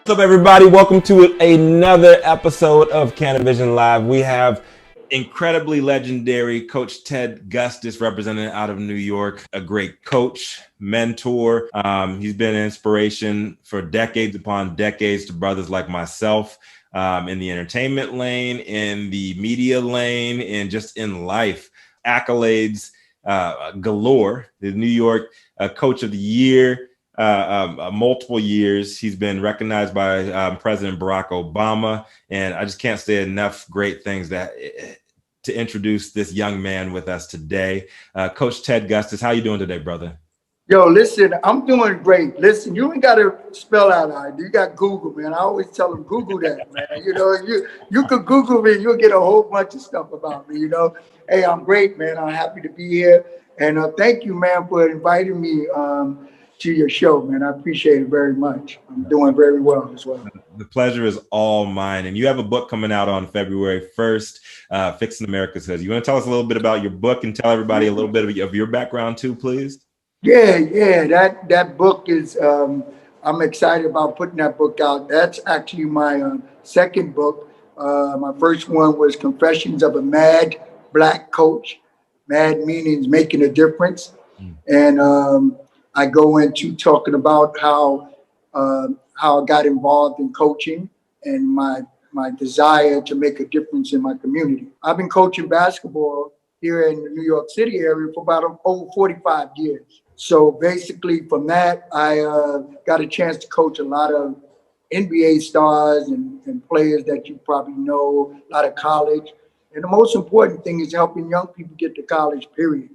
What's up, everybody? Welcome to another episode of CANiVISION Live. We have incredibly legendary Coach Ted Gustus representing out of New York, a great coach, mentor. He's been an inspiration for decades upon decades to brothers like myself in the entertainment lane, in the media lane, and just in life. Accolades galore. The New York Coach of the Year. Multiple years. He's been recognized by President Barack Obama, and I just can't say enough great things to introduce this young man with us today. Coach Ted Gustus, how you doing today, brother? Yo, listen, I'm doing great. Listen, you ain't got to spell out ID. You got Google, man. I always tell them, Google that, man. You know, you could Google me. You'll get a whole bunch of stuff about me, you know. Hey, I'm great, man. I'm happy to be here. And thank you, man, for inviting me to your show, man. I appreciate it very much. I'm doing very well as well. The pleasure is all mine. And you have a book coming out on February 1st, Fixing America's Hood. You want to tell us a little bit about your book and tell everybody a little bit of your background too, please? Yeah. That book is, I'm excited about putting that book out. That's actually my second book. My first one was Confessions of a Mad Black Coach. Mad meaning making a difference. And I go into talking about how I got involved in coaching and my desire to make a difference in my community. I've been coaching basketball here in the New York City area for about over 45 years. So basically from that, I got a chance to coach a lot of NBA stars and players that you probably know, a lot of college. And the most important thing is helping young people get to college, period,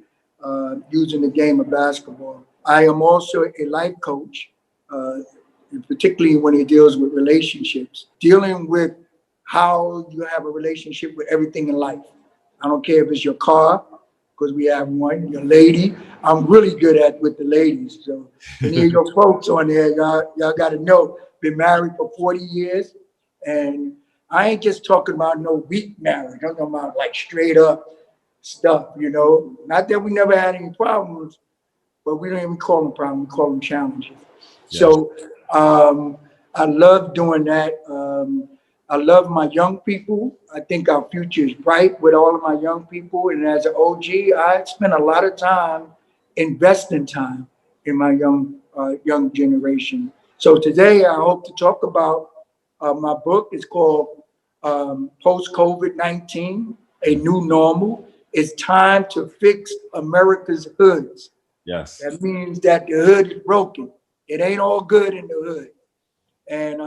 using the game of basketball. I am also a life coach, and particularly when it deals with relationships, dealing with how you have a relationship with everything in life. I don't care if it's your car, because we have one, your lady. I'm really good with the ladies. So any of your folks on there, y'all got to know, been married for 40 years. And I ain't just talking about no weak marriage. I'm talking about like straight up stuff, you know. Not that we never had any problems, but we don't even call them problems, we call them challenges. Yes. So I love doing that. I love my young people. I think our future is bright with all of my young people. And as an OG, I spend a lot of time investing time in my young generation. So today I hope to talk about my book. It's called Post-COVID-19, A New Normal. It's time to fix America's hoods. Yes. That means that the hood is broken. It ain't all good in the hood. And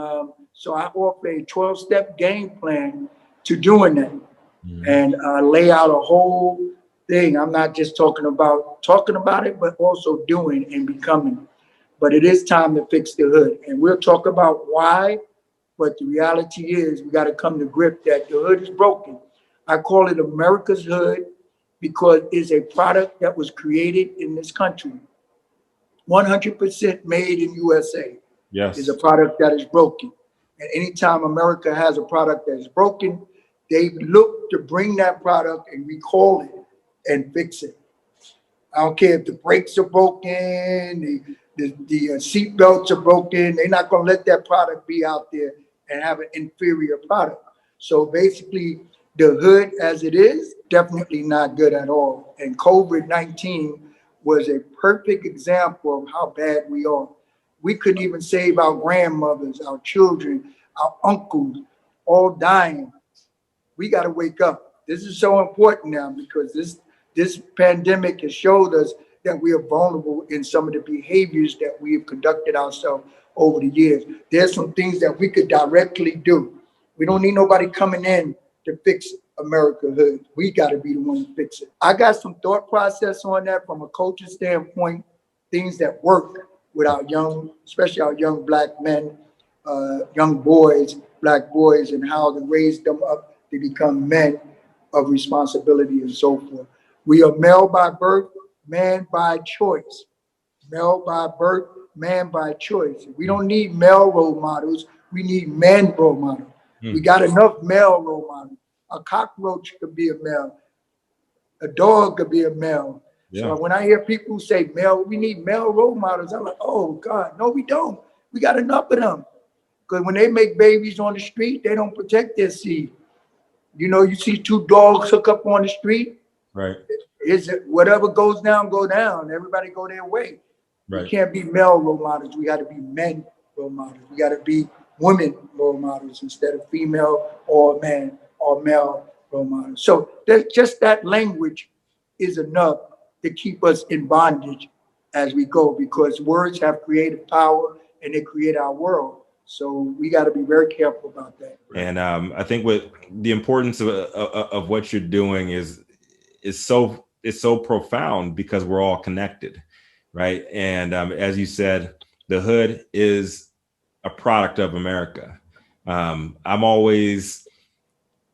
so I offer a 12-step game plan to doing that. And lay out a whole thing. I'm not just talking about it, but also doing and becoming. But it is time to fix the hood. And we'll talk about why, but the reality is we got to come to grip that the hood is broken. I call it America's Hood because it's a product that was created in this country. 100% made in USA. Yes. Is a product that is broken. And anytime America has a product that is broken, they look to bring that product and recall it and fix it. I don't care if the brakes are broken, the seat belts are broken. They're not going to let that product be out there and have an inferior product. So basically, the hood as it is, definitely not good at all. And COVID-19 was a perfect example of how bad we are. We couldn't even save our grandmothers, our children, our uncles, all dying. We got to wake up. This is so important now because this pandemic has showed us that we are vulnerable in some of the behaviors that we have conducted ourselves over the years. There's some things that we could directly do. We don't need nobody coming in to fix America hood. We got to be the one to fix it. I got some thought process on that from a coaching standpoint, things that work with our young, especially our young black men, young boys, black boys, and how to raise them up to become men of responsibility and so forth. We are male by birth, man by choice. Male by birth, man by choice. We don't need male role models. We need men role models. We got enough male role models. A cockroach could be a male. A dog could be a male. Yeah. So when I hear people say male, we need male role models, I'm like, oh God, no, we don't. We got enough of them. Because when they make babies on the street, they don't protect their seed. You know, you see two dogs hook up on the street. Right. Is it whatever goes down, go down. Everybody go their way. Right. We can't be male role models. We got to be men role models. We got to be women role models instead of female or man or male role models. So there's just that language is enough to keep us in bondage as we go, because words have creative power and they create our world. So we got to be very careful about that. And I think what the importance of what you're doing is so profound, because we're all connected, right? And as you said, the hood is a product of America. I'm always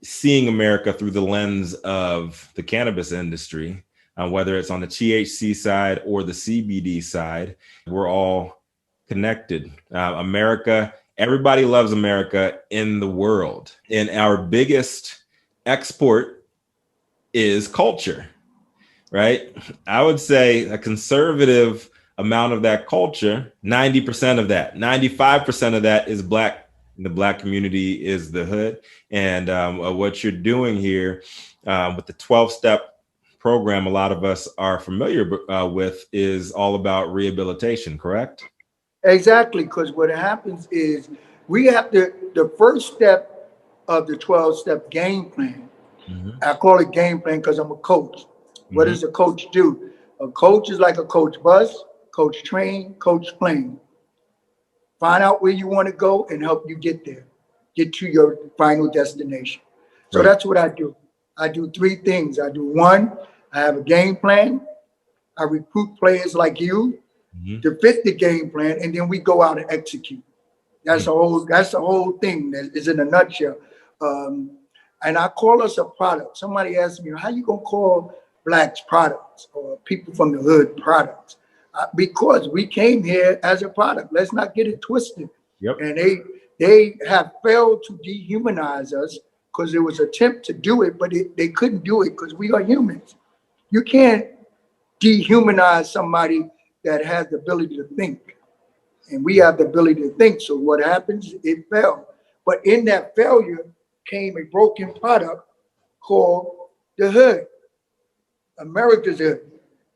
seeing America through the lens of the cannabis industry, whether it's on the THC side or the CBD side. We're all connected. America, everybody loves America in the world. And our biggest export is culture, right? I would say a conservative amount of that culture, 90% of that, 95% of that is Black. The Black community is the hood. And what you're doing here with the 12-step program, a lot of us are familiar with, is all about rehabilitation, correct? Exactly, because what happens is we have the first step of the 12-step game plan. I call it game plan because I'm a coach. What does a coach do? A coach is like a coach bus, coach train, coach plane. Find out where you want to go and help you get there, get to your final destination. So Right. That's what I do. I do three things. I do one, I have a game plan. I recruit players like you to fit the game plan, and then we go out and execute. That's the whole thing that is in a nutshell. And I call us a product. Somebody asked me, how you gonna call Blacks products or people from the hood products? Because we came here as a product. Let's not get it twisted. Yep. And they have failed to dehumanize us, because there was an attempt to do it, but they couldn't do it because we are humans. You can't dehumanize somebody that has the ability to think. And we have the ability to think. So what happens? It fell. But in that failure came a broken product called the hood, America's hood.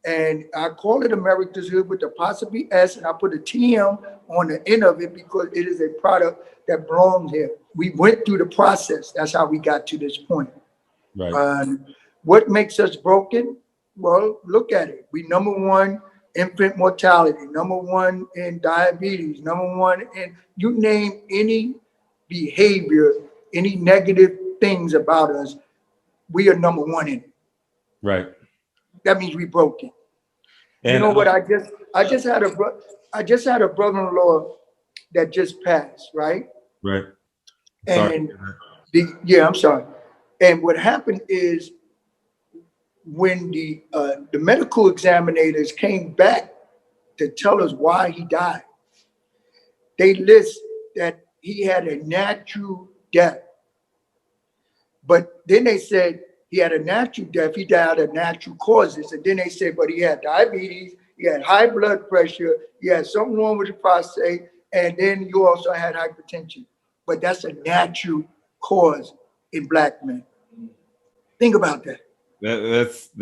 And I call it America's hood with the apostrophe S, and I put a TM on the end of it because it is a product that belongs here. We went through the process. That's how we got to this point. Right. What makes us broken? Well, look at it. We number one infant mortality, number one in diabetes, number one in, you name any behavior, any negative things about us, we are number one in it. Right. That means we broken. And you know what? I just had a brother-in-law that just passed, right? Right. And I'm sorry. And what happened is, when the medical examiners came back to tell us why he died, they list that he had a natural death. But then they said he had a natural death. He died of natural causes. And then they said, but he had diabetes, he had high blood pressure, he had something wrong with the prostate, and then you also had hypertension. But that's a natural cause in Black men. Think about that. That's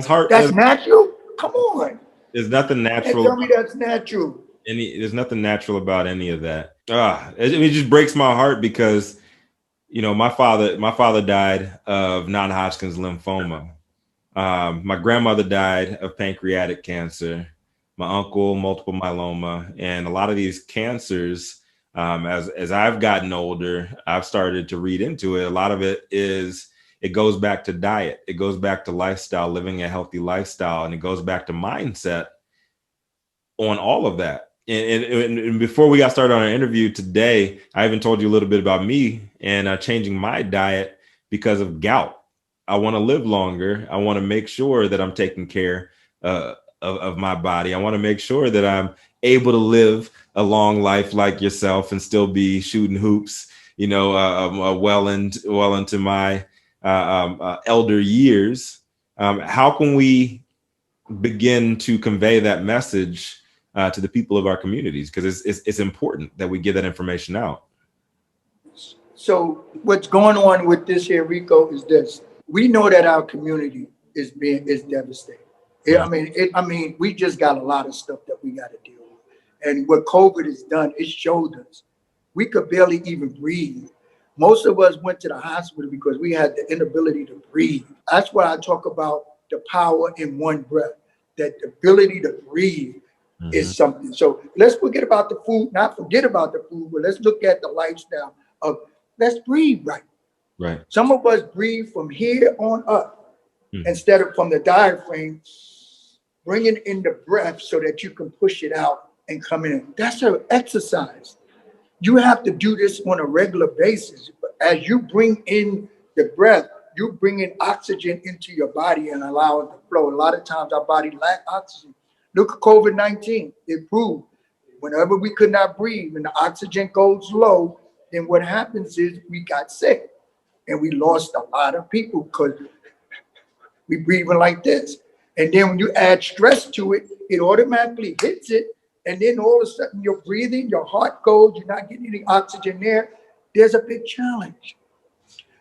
hard. That's natural? Come on. There's nothing natural. Tell me that's natural. There's nothing natural about any of that. It just breaks my heart because, you know, my father died of non-Hodgkin's lymphoma. My grandmother died of pancreatic cancer. My uncle, multiple myeloma, and a lot of these cancers. As I've gotten older, I've started to read into it. A lot of it goes back to diet. It goes back to lifestyle, living a healthy lifestyle, and it goes back to mindset on all of that. And before we got started on our interview today, I even told you a little bit about me and changing my diet because of gout. I want to live longer. I want to make sure that I'm taking care of my body. I want to make sure that I'm able to live a long life like yourself and still be shooting hoops, you know, well into my elder years. How can we begin to convey that message to the people of our communities, because it's important that we get that information out. So what's going on with this here, Rico, is this. We know that our community is devastated. Right. I mean, we just got a lot of stuff that we got to deal with. And what COVID has done, it showed us we could barely even breathe. Most of us went to the hospital because we had the inability to breathe. That's why I talk about the power in one breath, that the ability to breathe is something. So let's forget about the food, not forget about the food, but let's look at the lifestyle of let's breathe right. Right. Some of us breathe from here on up instead of from the diaphragm, bringing in the breath so that you can push it out and come in. That's an exercise. You have to do this on a regular basis. As you bring in the breath, you bring in oxygen into your body and allow it to flow. A lot of times our body lacks oxygen. Look at COVID-19. It proved whenever we could not breathe and the oxygen goes low, then what happens is we got sick and we lost a lot of people because we breathing like this. And then when you add stress to it, it automatically hits it. And then all of a sudden you're breathing, your heart goes, you're not getting any oxygen there. There's a big challenge.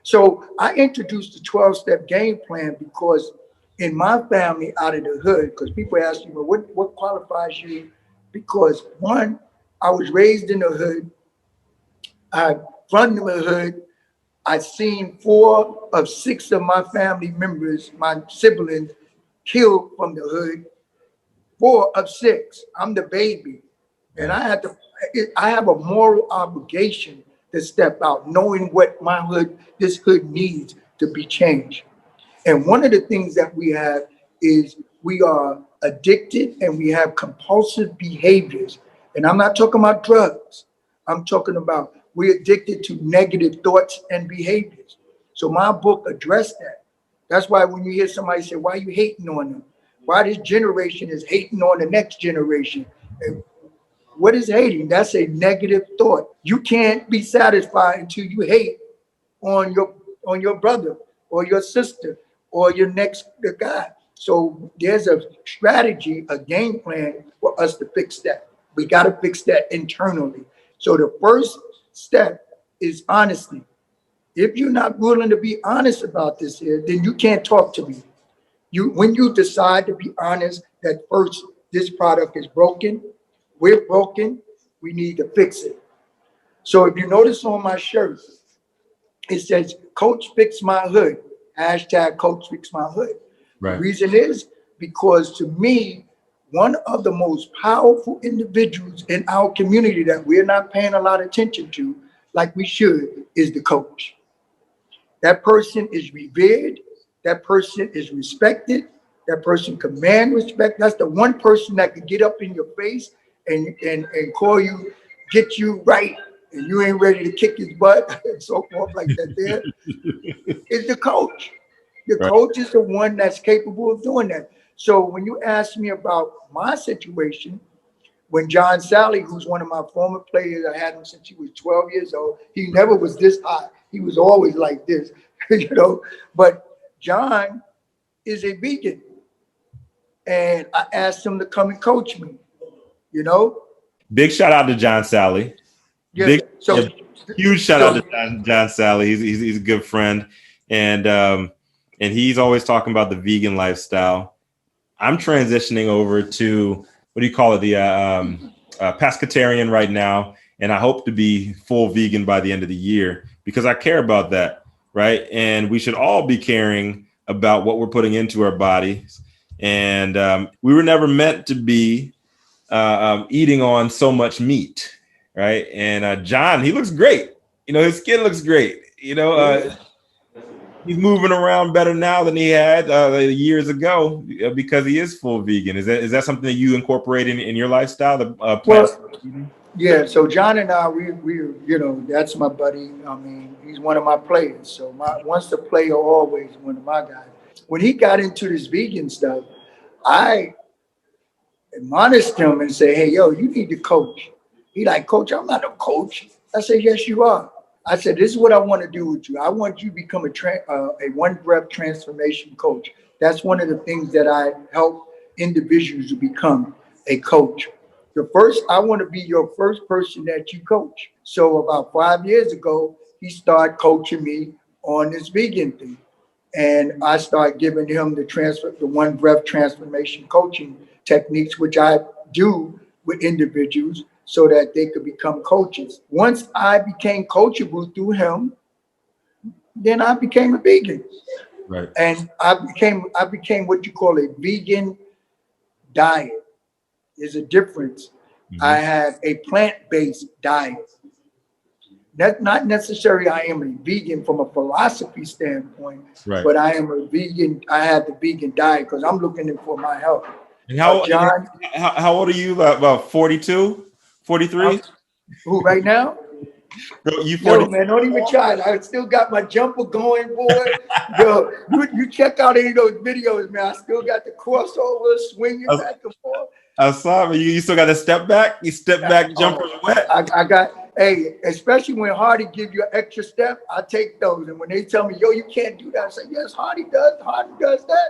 So I introduced the 12-step game plan because in my family out of the hood, because people ask me, well, what qualifies you? Because one, I was raised in the hood. From the hood, I've seen 4 of 6 of my family members, my siblings, killed from the hood. 4 of 6. I'm the baby. And I have a moral obligation to step out, knowing what this hood needs to be changed. And one of the things that we have is we are addicted and we have compulsive behaviors. And I'm not talking about drugs. I'm talking about we're addicted to negative thoughts and behaviors. So my book addressed that. That's why when you hear somebody say, why are you hating on them? Why this generation is hating on the next generation? And what is hating? That's a negative thought. You can't be satisfied until you hate on your brother or your sister or your next guy. So there's a strategy, a game plan for us to fix that. We got to fix that internally. So the first step is honesty. If you're not willing to be honest about this here, then you can't talk to me. When you decide to be honest that first, this product is broken, we're broken, we need to fix it. So if you notice on my shirt, it says, Coach Fix My Hood, hashtag Coach Fix My Hood. Right. The reason is because to me, one of the most powerful individuals in our community that we're not paying a lot of attention to, like we should, is the coach. That person is revered. That person is respected. That person command respect. That's the one person that can get up in your face and call you, get you right, and you ain't ready to kick his butt and so forth like that. There is the coach. The coach is the one that's capable of doing that. So when you ask me about my situation, when John Sally, who's one of my former players, I had him since he was 12 years old, he never was this high. He was always like this, But John is a vegan. And I asked him to come and coach me, Big shout out to John Sally. Yeah. Huge shout out to John Sally. He's a good friend. And he's always talking about the vegan lifestyle. I'm transitioning over to, what do you call it? The pescatarian right now. And I hope to be full vegan by the end of the year because I care about that. Right. And we should all be caring about what we're putting into our bodies. And we were never meant to be eating on so much meat. Right. And John, he looks great. His skin looks great. He's moving around better now than he had years ago because he is full vegan. Is that something that you incorporate in your lifestyle? The plant? Yeah. So John and I, we that's my buddy. I mean, he's one of my players. So once the player, always one of my guys. When he got into this vegan stuff, I admonished him and say, hey, yo, you need to coach. He like, Coach, I'm not a coach. I said, yes, you are. I said, this is what I want to do with you. I want you to become a one breath transformation coach. That's one of the things that I help individuals to become a coach. I want to be your first person that you coach. So about 5 years ago, he started coaching me on this vegan thing. And I started giving him the one breath transformation coaching techniques, which I do with individuals so that they could become coaches. Once I became coachable through him, then I became a vegan. Right. And I became what you call a vegan diet. There's a difference. Mm-hmm. I have a plant-based diet. That's not necessarily I am a vegan from a philosophy standpoint, right. but I am a vegan. I have the vegan diet because I'm looking for my health. And how, John, how old are you? About 42, 43? Who right now? You 40? Yo, man, don't even try it. I still got my jumper going, boy. Yo, you check out any of those videos, man. I still got the crossover swinging back and forth. I saw it. You still got a step back? You step back, jumpers wet? I got, hey, especially when Hardy give you an extra step, I take those. And when they tell me, yo, you can't do that, I say, yes, Hardy does that.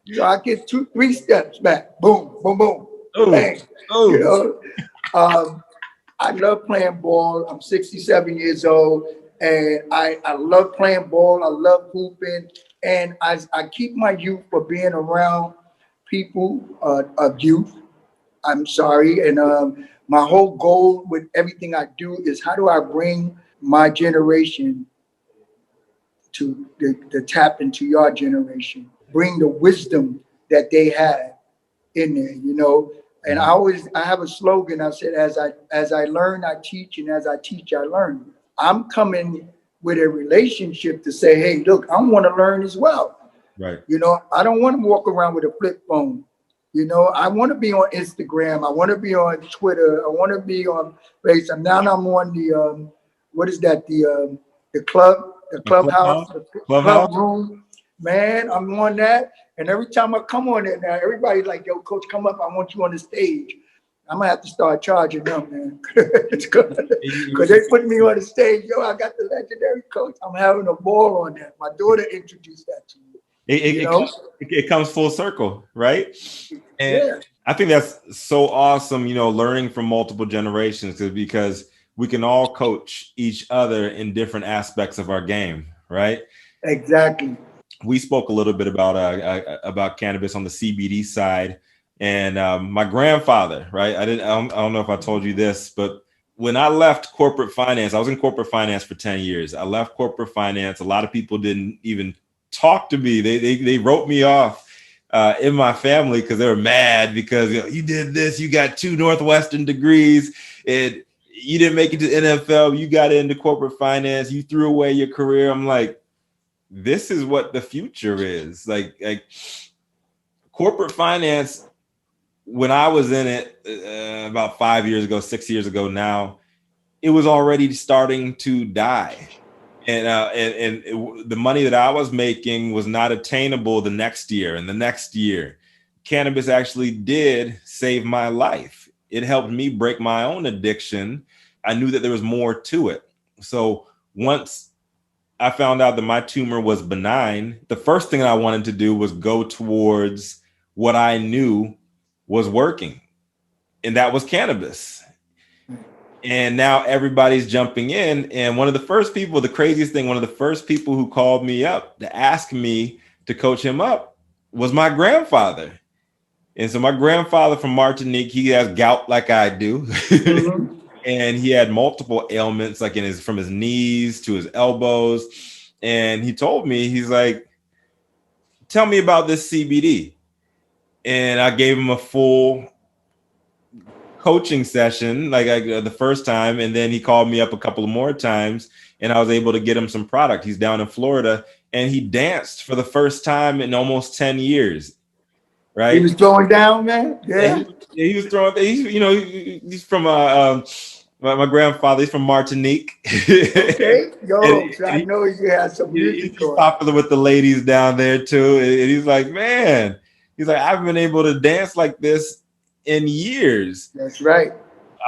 You know, I get 2-3 steps back. Boom, boom, boom. Ooh. Bang. Ooh. You know, I love playing ball. I'm 67 years old, and I love playing ball. I love hooping, and I keep my youth for being around people of youth. I'm sorry, and my whole goal with everything I do is how do I bring my generation to the tap into your generation, bring the wisdom that they have in there, you know. And I have a slogan. I said, as I learn, I teach, and as I teach, I learn. I'm coming with a relationship to say, hey, look, I want to learn as well. Right. You know, I don't want to walk around with a flip phone. You know, I want to be on Instagram. I want to be on Twitter. I want to be on Facebook. Now I'm on the what is that? The clubhouse, club room. Man, I'm on that. And every time I come on it now, everybody's like, yo, coach, come up. I want you on the stage. I'm going to have to start charging them, man. Because they put me on the stage. Yo, I got the legendary coach. I'm having a ball on that. My daughter introduced that to me. It comes full circle, right? And I think that's so awesome, you know, learning from multiple generations because we can all coach each other in different aspects of our game, right? Exactly. We spoke a little bit about cannabis on the CBD side, and my grandfather, right? I don't know if I told you this, but when I left corporate finance, I was in corporate finance for 10 years. I left corporate finance. A lot of people didn't even talk to me. They wrote me off in my family because they were mad because you did this, you got 2 Northwestern degrees, and you didn't make it to the NFL. You got into corporate finance. You threw away your career. I'm like, this is what the future is. Like corporate finance, when I was in it about 5 years ago, 6 years ago now, it was already starting to die. And the money that I was making was not attainable the next year and the next year. Cannabis actually did save my life. It helped me break my own addiction. I knew that there was more to it. So once I found out that my tumor was benign, the first thing I wanted to do was go towards what I knew was working, and that was cannabis. And now everybody's jumping in. And one of the first people who called me up to ask me to coach him up was my grandfather. And so my grandfather from Martinique, he has gout like I do. Mm-hmm. And he had multiple ailments, like from his knees to his elbows. And he told me, he's like, tell me about this CBD. And I gave him a full coaching session, the first time. And then he called me up a couple of more times and I was able to get him some product. He's down in Florida and he danced for the first time in almost 10 years. Right. He was throwing down, man. Yeah. He was throwing. He's from my grandfather. He's from Martinique. Okay. So I know you had some music. He's popular with the ladies down there too. And he's like, man, I haven't been able to dance like this in years. That's right.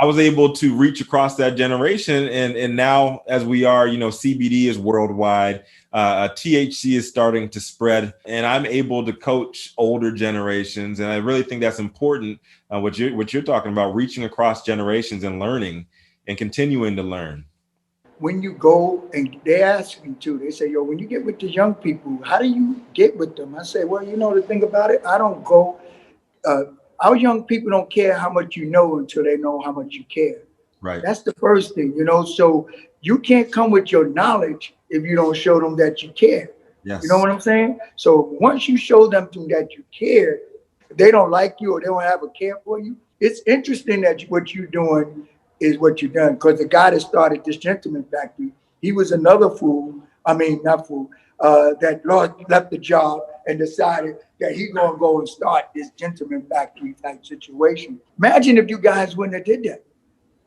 I was able to reach across that generation. And now as we are, CBD is worldwide. THC is starting to spread, and I'm able to coach older generations. And I really think that's important. What you're talking about, reaching across generations and learning and continuing to learn. When you go and they ask me too, they say, yo, when you get with the young people, how do you get with them? I say, well, the thing about it, I don't go, our young people don't care how much you know until they know how much you care. Right. That's the first thing, so you can't come with your knowledge if you don't show them that you care. Yes. You know what I'm saying? So once you show them that you care, if they don't like you or they don't have a care for you, it's interesting that what you're doing is what you've done. Because the guy that started this gentleman factory, he was another fool. I mean, not fool, that left the job and decided that he's going to go and start this gentleman factory type situation. Imagine if you guys wouldn't have did that.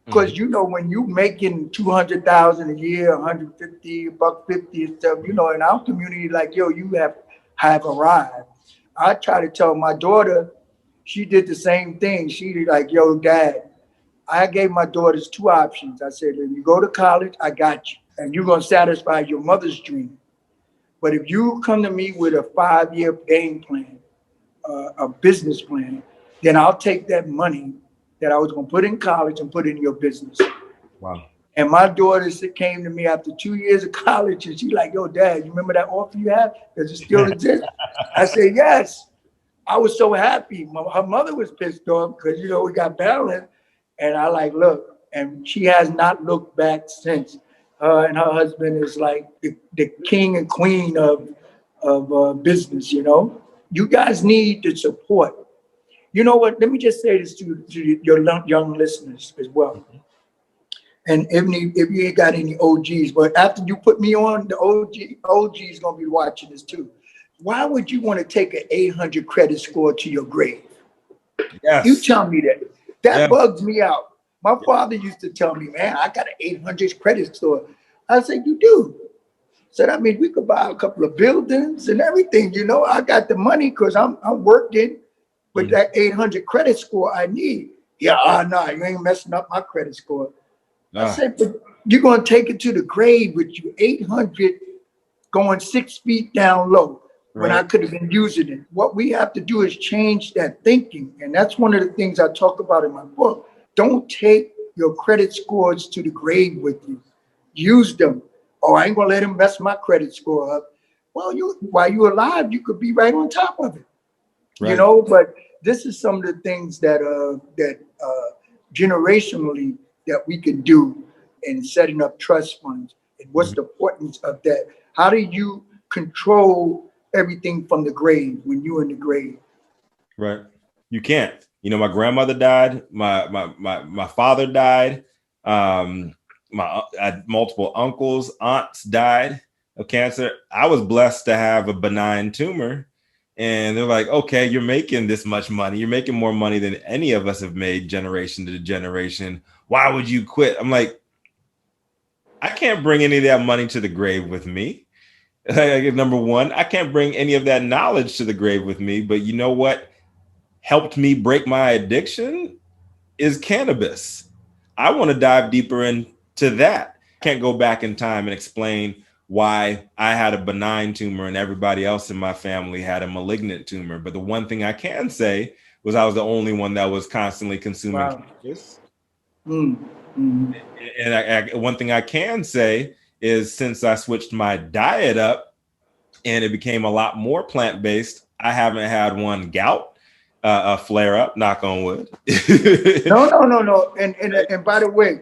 Because when you making 200,000 a year, 150, $150 and stuff, in our community, like, yo, you have arrived. I try to tell my daughter, she did the same thing. She like, yo, dad, I gave my daughters two options. I said, if you go to college, I got you, and you're gonna satisfy your mother's dream. But if you come to me with a 5-year game plan, a business plan, then I'll take that money that I was going to put in college and put in your business. Wow. And my daughter came to me after 2 years of college, and she's like, yo, dad, you remember that offer you had? Does it still exist? I said, yes. I was so happy. Her mother was pissed off because, we got balance. And I like, look, and she has not looked back since. And her husband is like the king and queen of business, You guys need the support. You know what? Let me just say this to your young listeners as well. And if you ain't got any OGs, but after you put me on, the OG is gonna be watching this too. Why would you want to take an 800 credit score to your grave? Yes. You tell me that. That bugs me out. My father used to tell me, man, I got an 800 credit score. I said, you do? So that means we could buy a couple of buildings and everything. I got the money because I'm working. But that 800 credit score I need. Yeah, no, you ain't messing up my credit score. I said, but you're going to take it to the grave with you, 800 going 6 feet down low when I could have been using it. What we have to do is change that thinking. And that's one of the things I talk about in my book. Don't take your credit scores to the grave with you. Use them. Oh, I ain't going to let him mess my credit score up. Well, while you're alive, you could be right on top of it. Right. But this is some of the things that generationally that we can do in setting up trust funds. And what's the importance of that? How do you control everything from the grave when you're in the grave? Right. You can't. My grandmother died. My father died. I had multiple uncles, aunts died of cancer. I was blessed to have a benign tumor. And they're like, okay, you're making this much money. You're making more money than any of us have made generation to generation. Why would you quit? I'm like, I can't bring any of that money to the grave with me. Number one, I can't bring any of that knowledge to the grave with me. But you know what helped me break my addiction is cannabis. I want to dive deeper into that. Can't go back in time and explain why I had a benign tumor and everybody else in my family had a malignant tumor. But the one thing I can say was I was the only one that was constantly consuming cannabis. And one thing I can say is since I switched my diet up and it became a lot more plant-based, I haven't had one gout flare up, knock on wood. No. And by the way,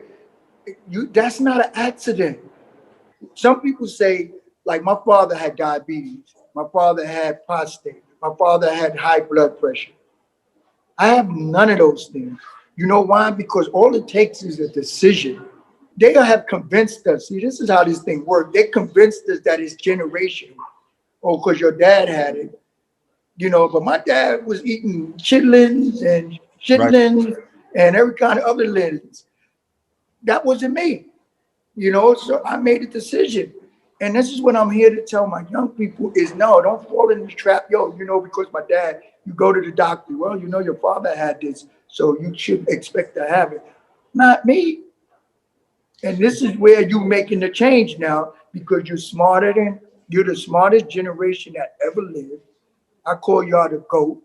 that's not an accident. Some people say, like my father had diabetes. My father had prostate. My father had high blood pressure. I have none of those things. You know why? Because all it takes is a decision. They have convinced us. See, this is how this thing works. They convinced us that it's generational. Oh, because your dad had it. But my dad was eating chitlins and every kind of other lins. That wasn't me. So I made a decision. And this is what I'm here to tell my young people is no, don't fall in the trap. Because my dad, you go to the doctor. Well, your father had this, so you should expect to have it. not me. And this is where you're making the change now because you're the smartest generation that ever lived. I call y'all the GOAT,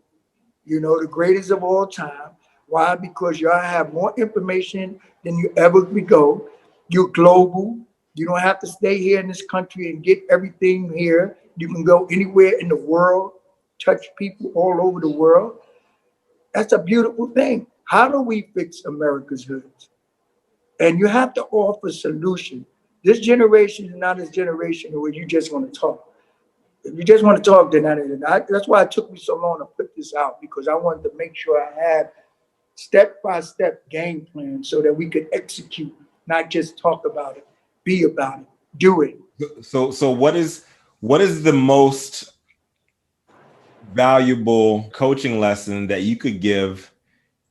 the greatest of all time. Why? Because y'all have more information than you ever would go. You're global. You don't have to stay here in this country and get everything here. You can go anywhere in the world, touch people all over the world. That's a beautiful thing. How do we fix America's hoods? And you have to offer solution. This generation is not a generation where you just want to talk. If you just want to talk, then that's why it took me so long to put this out, because I wanted to make sure I had step-by-step game plan so that we could execute, not just talk about it, be about it, do it. So what is the most valuable coaching lesson that you could give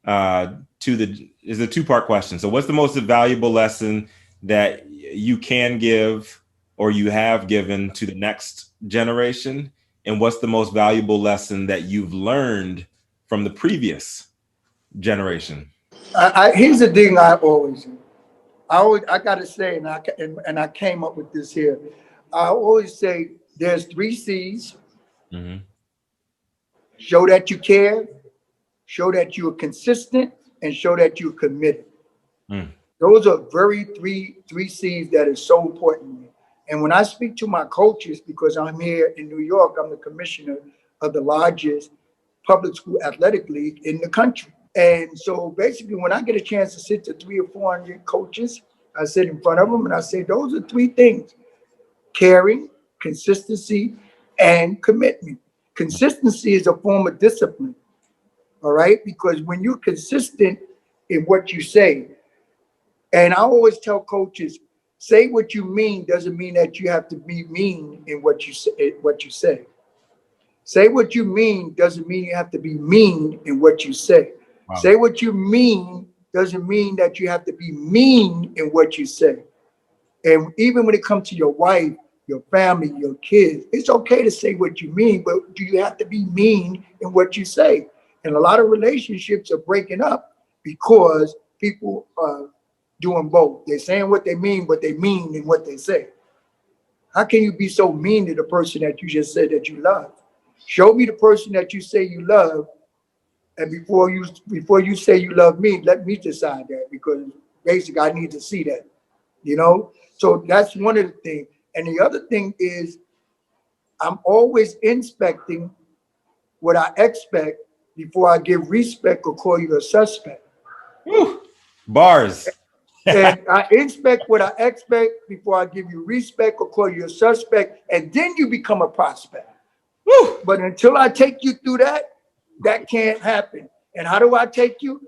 is a two-part question. So what's the most valuable lesson that you can give or you have given to the next generation? And what's the most valuable lesson that you've learned from the previous generation? Here's the thing I gotta say, and I came up with this here. I always say there's 3 C's. Mm-hmm. Show that you care, show that you're consistent, and show that you're committed. Mm. Those are three C's that is so important to me. And when I speak to my coaches, because I'm here in New York, I'm the commissioner of the largest public school athletic league in the country. And so basically, when I get a chance to sit to 300 or 400 coaches, I sit in front of them and I say, those are 3 things: caring, consistency, and commitment. Consistency is a form of discipline, all right? Because when you're consistent in what you say, and I always tell coaches, say what you mean doesn't mean that you have to be mean in what you say. Say what you mean doesn't mean you have to be mean in what you say. Wow. Say what you mean doesn't mean that you have to be mean in what you say. And even when it comes to your wife, your family, your kids, it's okay to say what you mean, but do you have to be mean in what you say? And a lot of relationships are breaking up because people are doing both. They're saying what they mean, but they mean in what they say. How can you be so mean to the person that you just said that you love? Show me the person that you say you love, and before you say you love me, let me decide that, because basically I need to see that. So that's one of the things. And the other thing is, I'm always inspecting what I expect before I give respect or call you a suspect. Woo. Bars. And I inspect what I expect before I give you respect or call you a suspect, and then you become a prospect. Woo. But until I take you through that can't happen. And how do I take you?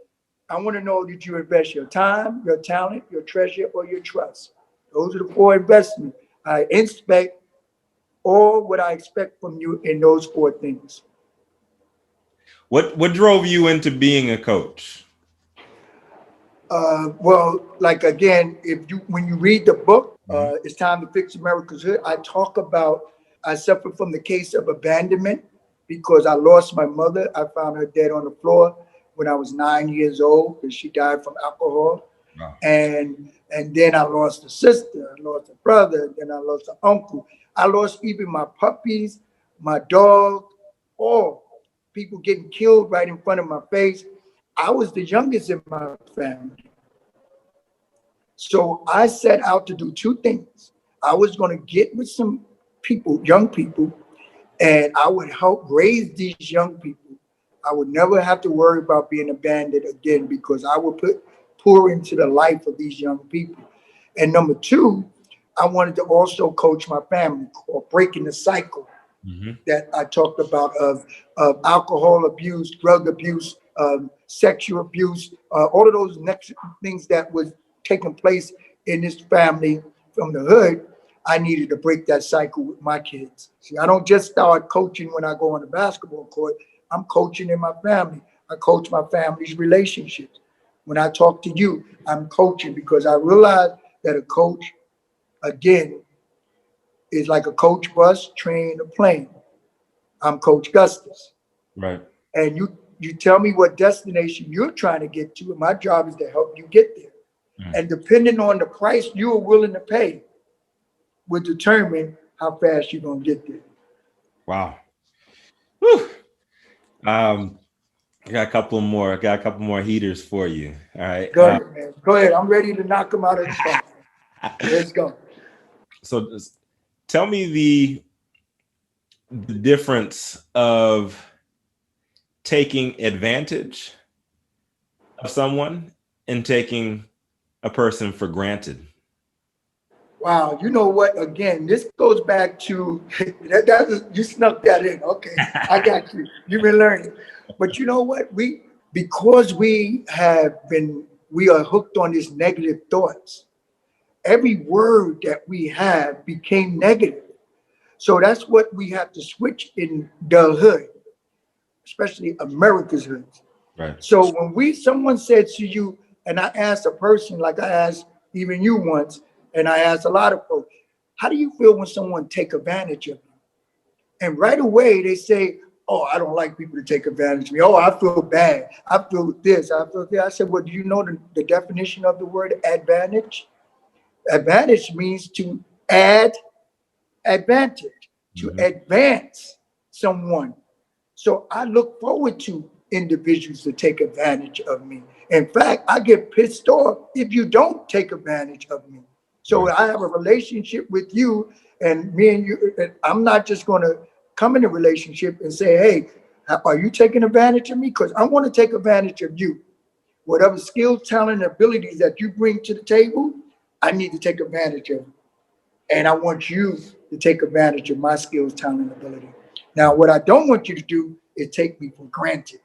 I want to know that you invest your time, your talent, your treasure, or your trust. Those are the 4 investments. I inspect all what I expect from you in those 4 things. What drove you into being a coach? Well, like again, when you read the book, It's Time to Fix America's Hood, I suffered from the case of abandonment because I lost my mother. I found her dead on the floor when I was 9 years old because she died from alcohol. Wow. And then I lost a sister, I lost a brother, then I lost an uncle. I lost even my puppies, my dog, all people getting killed right in front of my face. I was the youngest in my family. So I set out to do 2 things. I was going to get with some people, young people, and I would help raise these young people. I would never have to worry about being abandoned again because I would pour into the life of these young people. And number 2, I wanted to also coach my family, or breaking the cycle that I talked about of alcohol abuse, drug abuse, sexual abuse, all of those next things that was taking place in this family from the hood. I needed to break that cycle with my kids. See, I don't just start coaching when I go on the basketball court. I'm coaching in my family. I coach my family's relationships. When I talk to you, I'm coaching because I realize that a coach, again, is like a coach bus, train, a plane. I'm Coach Gustus. Right. And you tell me what destination you're trying to get to, and my job is to help you get there. And depending on the price you are willing to pay will determine how fast you're going to get there. Wow. Whew. I got a couple more. I got a couple more heaters for you. All right. Go ahead, man. Go ahead. I'm ready to knock them out of the park. Let's go. So tell me the difference of taking advantage of someone and taking a person for granted. Wow. You know what? Again, this goes back to you snuck that in. Okay. I got you. You've been learning. But you know what? Because we are hooked on these negative thoughts. Every word that we have became negative. So that's what we have to switch in the hood, especially America's hood. Right. So when someone said to you, and I asked a person, like I asked even you once, and I asked a lot of folks, how do you feel when someone take advantage of you? And right away they say, oh, I don't like people to take advantage of me. Oh, I feel bad. I feel this. I feel that. I said, well, do you know the definition of the word advantage? Advantage means to add advantage, to advance someone. So I look forward to individuals to take advantage of me. In fact, I get pissed off if you don't take advantage of me. So I have a relationship with you, and me and you, and I'm not just going to come in a relationship and say, hey, are you taking advantage of me? Because I want to take advantage of you. Whatever skills, talent, and abilities that you bring to the table, I need to take advantage of. And I want you to take advantage of my skills, talent, and ability. Now, what I don't want you to do is take me for granted.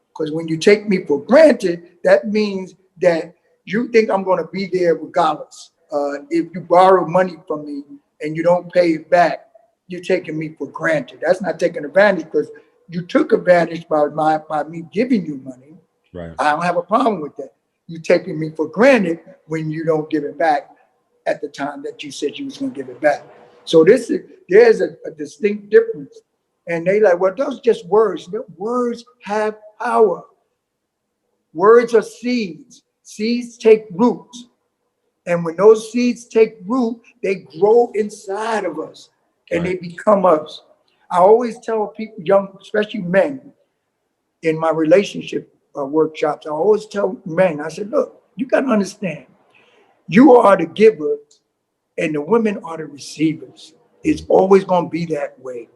Because when you take me for granted, that means that you think I'm going to be there regardless. If you borrow money from me and you don't pay it back, you're taking me for granted. That's not taking advantage, because you took advantage by me giving you money. Right. I don't have a problem with that. You're taking me for granted when you don't give it back at the time that you said you was going to give it back. So there's a distinct difference. And they like, well, those are just words. Words have power. Words are seeds. Seeds take roots. And when those seeds take root, they grow inside of us and they become us. I always tell people, young, especially men, in my relationship workshops, I always tell men, I said, look, you got to understand, you are the giver and the women are the receivers. It's always going to be that way.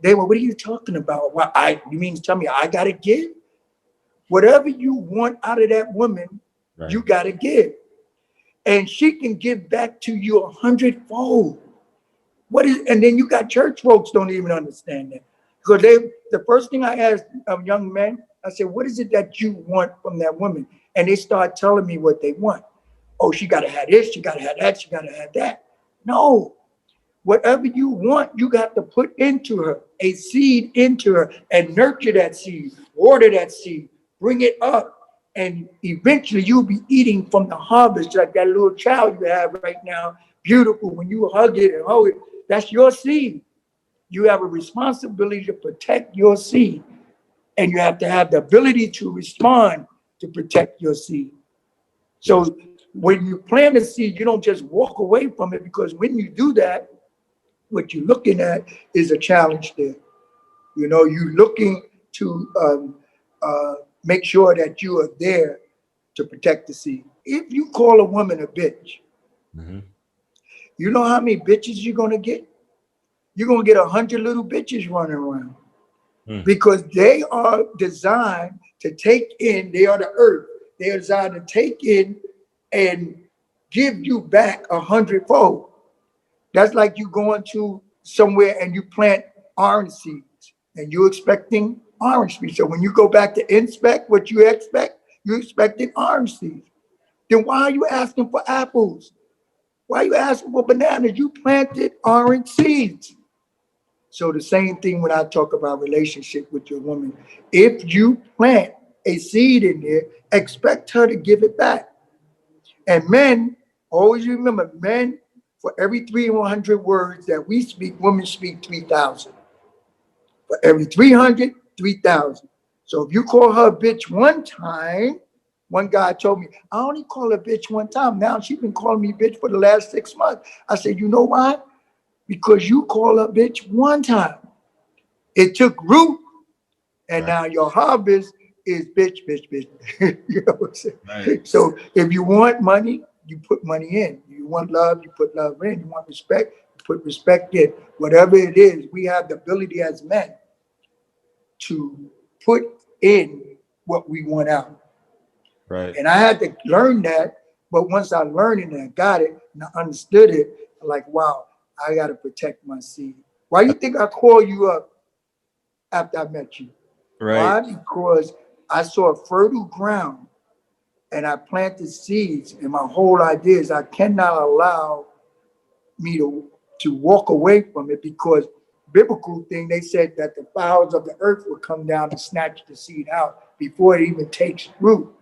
They were, what are you talking about? Well, you mean to tell me I got to give? Whatever you want out of that woman, you got to give. And she can give back to you 100-fold. And then you got church folks don't even understand that. Because the first thing I asked young men, I said, what is it that you want from that woman? And they start telling me what they want. Oh, she got to have this, she got to have that, she got to have that. No. Whatever you want, you got to put into her, a seed into her, and nurture that seed, water that seed, bring it up. And eventually you'll be eating from the harvest, like that little child you have right now. Beautiful. When you hug it and hold it, that's your seed. You have a responsibility to protect your seed. And you have to have the ability to respond to protect your seed. So when you plant a seed, you don't just walk away from it, because when you do that, what you're looking at is a challenge there. You know, you're looking to make sure that you are there to protect the seed. If you call a woman a bitch, you know how many bitches you're going to get? You're going to get 100 little bitches running around. Because they are designed to take in, they are the earth. They are designed to take in and give you back 100-fold. That's like you going to somewhere and you plant orange seeds and you're expecting orange seeds. So when you go back to inspect what you expect, you're expecting orange seeds. Then why are you asking for apples? Why are you asking for bananas? You planted orange seeds. So the same thing when I talk about relationship with your woman. If you plant a seed in there, expect her to give it back. And men, always remember, men, for every 300 words that we speak, women speak 3,000. For every 300, 3,000. So if you call her a bitch one time, One guy told me, I only call her bitch one time. Now she's been calling me bitch for the last 6 months. I said, you know why? Because you call her bitch one time. It took root, and now your harvest is bitch, bitch, bitch. You know what I'm saying? Right. So if you want money, you put money in. You want love, you put love in. You want respect, you put respect in. Whatever it is, we have the ability as men to put in what we want out. Right. And I had to learn that. But once I learned it and I got it and I understood it, I'm like, wow, I got to protect my seed. Why do you think I called you up after I met you? Right. Why? Because I saw fertile ground and I planted seeds. And my whole idea is I cannot allow me to walk away from it, because biblical thing, they said that the fowls of the earth would come down and snatch the seed out before it even takes root.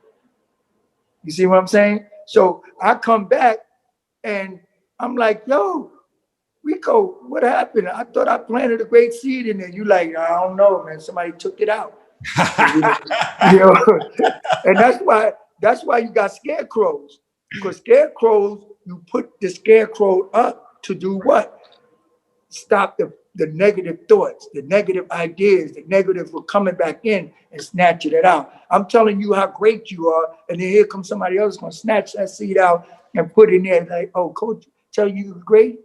You see what I'm saying? So I come back and I'm like, yo, Rico, what happened? I thought I planted a great seed in there. You like, I don't know, man. Somebody took it out. You know, and that's why you got scarecrows. Because scarecrows, you put the scarecrow up to do what? Stop the negative thoughts, the negative ideas, the negative were coming back in and snatching it out. I'm telling you how great you are, and then here comes somebody else gonna snatch that seed out and put it in there like, oh, coach, tell you you're great.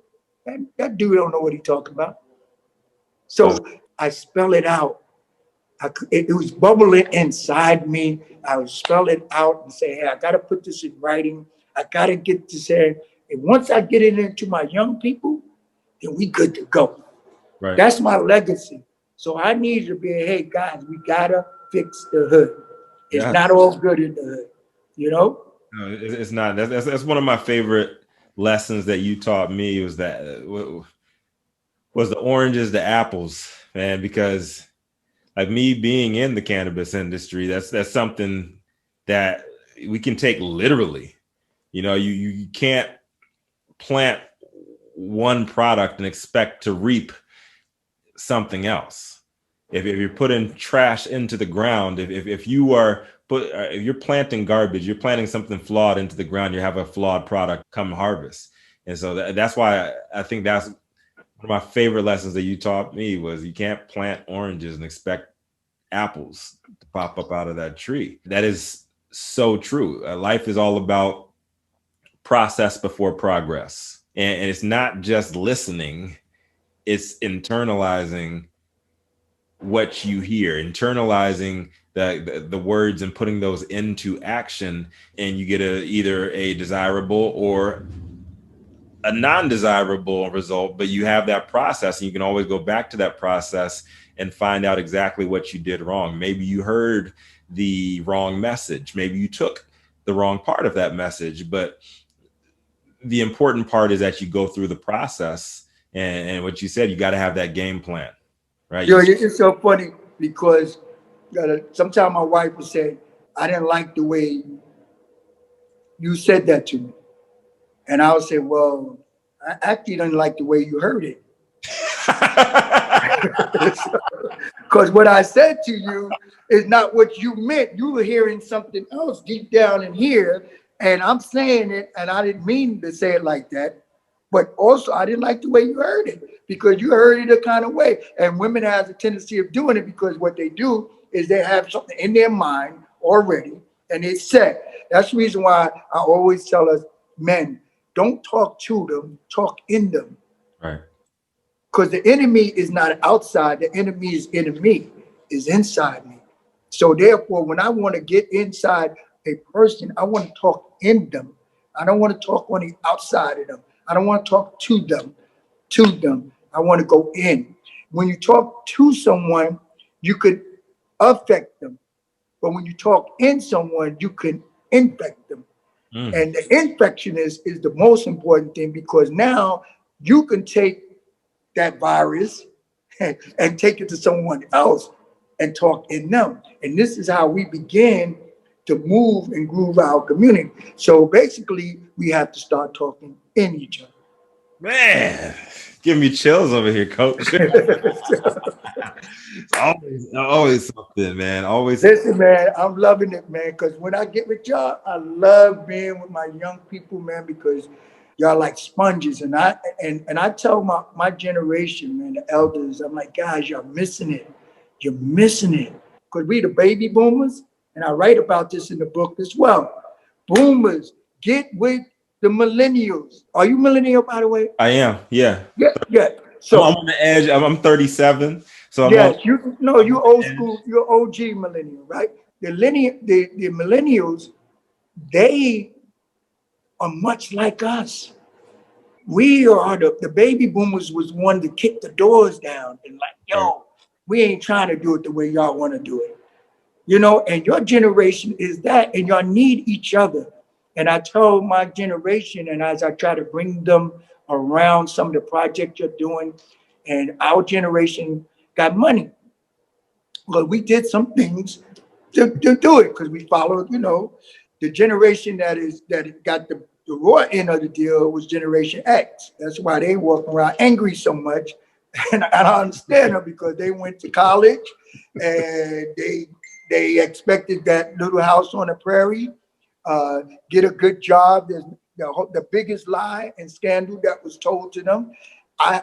That dude don't know what he's talking about. So I spell it out. It was bubbling inside me. I would spell it out and say, hey, I got to put this in writing. I got to get this in. And once I get it into my young people, then we good to go. Right. That's my legacy. So I need to be, hey, guys, we got to fix the hood. It's not all good in the hood, you know? No, it's not. That's one of my favorite lessons that you taught me, was the oranges, the apples, man, because like me being in the cannabis industry, that's something that we can take literally. You know, you can't plant one product and expect to reap something else. If you're putting trash into the ground, if you're planting garbage, you're planting something flawed into the ground, you have a flawed product come harvest. And so that's why I think that's one of my favorite lessons that you taught me, was you can't plant oranges and expect apples to pop up out of that tree. That is so true. Life is all about process before progress. And it's not just listening, it's internalizing what you hear, internalizing the words and putting those into action, and you get either a desirable or a non-desirable result. But you have that process, and you can always go back to that process and find out exactly what you did wrong. Maybe you heard the wrong message, maybe you took the wrong part of that message, but the important part is that you go through the process, and what you said, you got to have that game plan. Right. Yo, it's so funny because sometimes my wife would say, I didn't like the way you said that to me. And I would say, well, I actually didn't like the way you heard it. Because what I said to you is not what you meant. You were hearing something else deep down in here. And I'm saying it, and I didn't mean to say it like that. But also, I didn't like the way you heard it, because you heard it a kind of way. And women have a tendency of doing it, because what they do is they have something in their mind already, and it's set. That's the reason why I always tell us men, don't talk to them, talk in them. Right. Because the enemy is not outside. The enemy is inside me. So therefore, when I want to get inside a person, I want to talk in them. I don't want to talk on the outside of them. I don't want to talk to them. I want to go in. When you talk to someone, you could affect them. But when you talk in someone, you can infect them. And the infection is the most important thing, because now you can take that virus and take it to someone else and talk in them. And this is how we begin to move and groove our community. So basically, we have to start talking in each other. Man, Give me chills over here, coach. always something, man. Always. Listen, man, I'm loving it, man, because when I get with y'all, I love being with my young people, man, because y'all like sponges. And I tell my generation, man, the elders, I'm like, guys, y'all missing it. You're missing it. Because we the baby boomers, and I write about this in the book as well. Boomers, get with the millennials. Are you millennial, by the way? I am, yeah. Yeah, yeah. I'm So on the edge. I'm 37, so yes, you old edge. school, you're OG millennial, right? The millennials, they are much like us. We are the baby boomers was one to kick the doors down and like, yo, we ain't trying to do it the way y'all want to do it. And your generation is that, and y'all need each other. And I told my generation, and as I try to bring them around some of the projects you're doing, and our generation got money. Well, we did some things to do it because we followed, the generation that got the raw end of the deal was Generation X. That's why they walk around angry so much. And I understand them because they went to college and they expected that little house on the prairie, get a good job. There's the biggest lie and scandal that was told to them.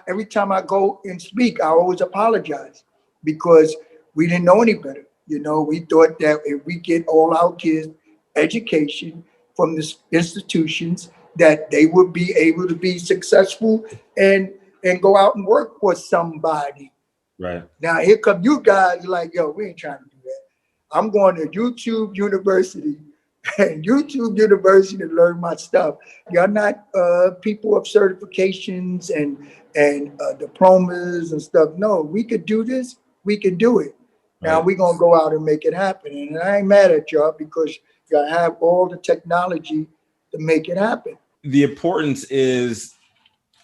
Every time I go and speak, I always apologize because we didn't know any better. We thought that if we get all our kids education from the institutions, that they would be able to be successful and go out and work for somebody. Right. Now here come you guys like, yo, we ain't trying to do that. I'm going to YouTube University and YouTube University to learn my stuff. Y'all not people of certifications and diplomas and stuff. No, we could do this. We can do it. Now we're going to go out and make it happen. And I ain't mad at y'all because y'all have all the technology to make it happen. The importance is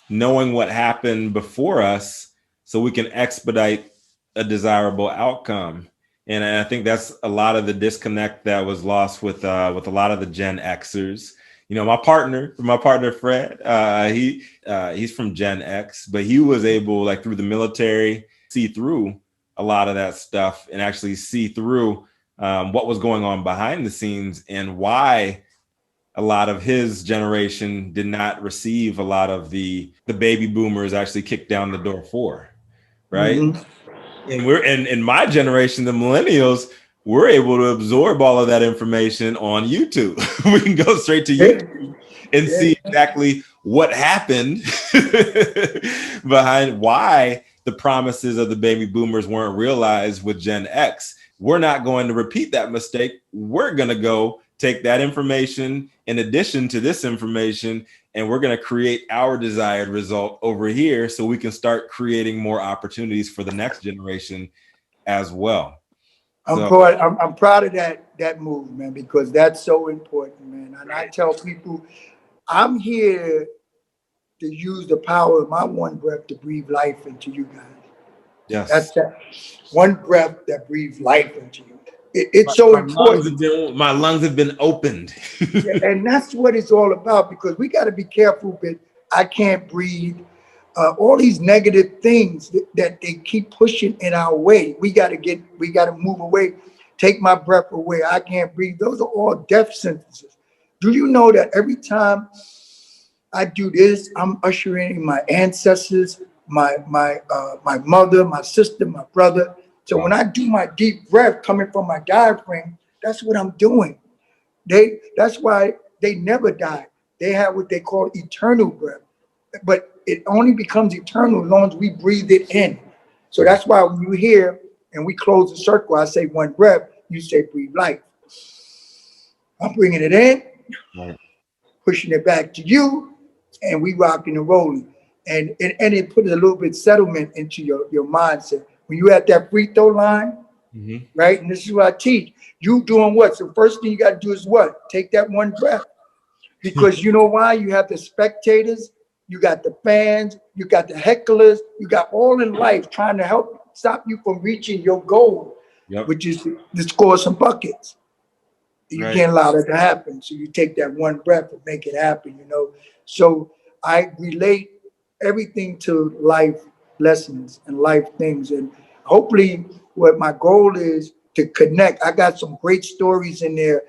knowing what happened before us so we can expedite a desirable outcome. And I think that's a lot of the disconnect that was lost with a lot of the Gen Xers. My partner Fred, he's from Gen X, but he was able, like through the military, see through a lot of that stuff and actually see through what was going on behind the scenes and why a lot of his generation did not receive a lot of the baby boomers actually kicked down the door for, right? Mm-hmm. And we're in my generation, the millennials, we're able to absorb all of that information on YouTube. We can go straight to YouTube and see exactly what happened behind why the promises of the baby boomers weren't realized with Gen X. We're not going to repeat that mistake. We're going to go take that information in addition to this information, and we're going to create our desired result over here so we can start creating more opportunities for the next generation as well. I'm proud of that move, man, because that's so important, man. And I tell people, I'm here to use the power of my one breath to breathe life into you guys. Yes. That's that one breath that breathes life into you. It's so important. My lungs have been opened. And that's what it's all about, because we got to be careful, but I can't breathe. All these negative things that they keep pushing in our way. We got to move away. Take my breath away. I can't breathe. Those are all death sentences. Do you know that every time I do this, I'm ushering in my ancestors, my mother, my sister, my brother. So when I do my deep breath coming from my diaphragm, that's what I'm doing. That's why they never die. They have what they call eternal breath. But it only becomes eternal as long as we breathe it in. So that's why when you hear and we close the circle, I say one breath, you say breathe life. I'm bringing it in, pushing it back to you, and we rocking and rolling. And it puts a little bit of settlement into your mindset. When you at that free throw line, right? And this is what I teach. You doing what? So first thing you got to do is what? Take that one breath. Because you know why? You have the spectators, you got the fans, you got the hecklers, you got all in life trying to help stop you from reaching your goal, which is to score some buckets. You can't allow that to happen. So you take that one breath and make it happen, So I relate everything to life lessons and life things. And hopefully what my goal is to connect. I got some great stories in there